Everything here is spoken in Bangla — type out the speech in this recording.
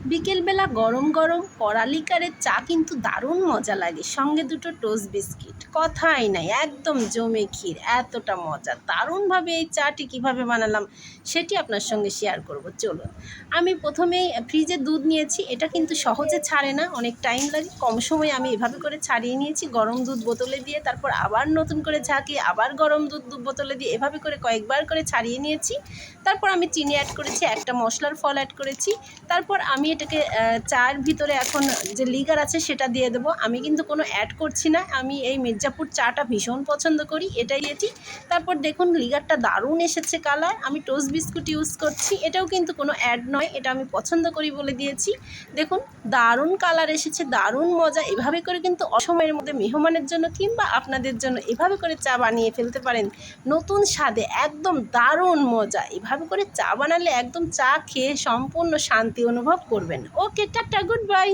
বিকেলবেলা গরম গরম কড়া লিকারের চা কিন্তু দারুণ মজা লাগে, সঙ্গে দুটো টোস্ট বিস্কিট, কথাই নাই, একদম জমে ক্ষীর, এতটা মজা। দারুণভাবে এই চাটি কিভাবে বানালাম সেটি আপনার সঙ্গে শেয়ার করব। চলুন, আমি প্রথমেই ফ্রিজে দুধ নিয়েছি। এটা কিন্তু সহজে ছাড়ে না, অনেক টাইম লাগে। কম সময়ে আমি এভাবে করে ছাড়িয়ে নিয়েছি, গরম দুধ বোতলে দিয়ে, তারপর আবার নতুন করে ঝাঁকিয়ে আবার গরম দুধ বোতলে দিয়ে এভাবে করে কয়েকবার করে ছাড়িয়ে নিয়েছি। তারপর আমি চিনি অ্যাড করেছি, একটা মশলার ফল অ্যাড করেছি। তারপর আমি এটাকে চার ভিতরে এখন যে লিগার আছে সেটা দিয়ে দেবো। আমি কিন্তু কোনো অ্যাড করছি না, আমি এই মির্জাপুর চাটা ভীষণ পছন্দ করি, এটাই এটি। তারপর দেখুন লিগারটা দারুণ এসেছে কালার। আমি টোস্ট বিস্কুট ইউজ করছি, এটাও কিন্তু কোনো অ্যাড নয়, এটা আমি পছন্দ করি বলে দিয়েছি। দেখুন দারুণ কালার এসেছে, দারুণ মজা। এভাবে করে কিন্তু অসময়ের মধ্যে মেহমানের জন্য কিংবা আপনাদের জন্য এভাবে করে চা বানিয়ে ফেলতে পারেন নতুন স্বাদে, একদম দারুণ মজা। এভাবে করে চা বানালে একদম চা খেয়ে সম্পূর্ণ শান্তি অনুভব করবেন। ওকে, টাটা, গুড বাই।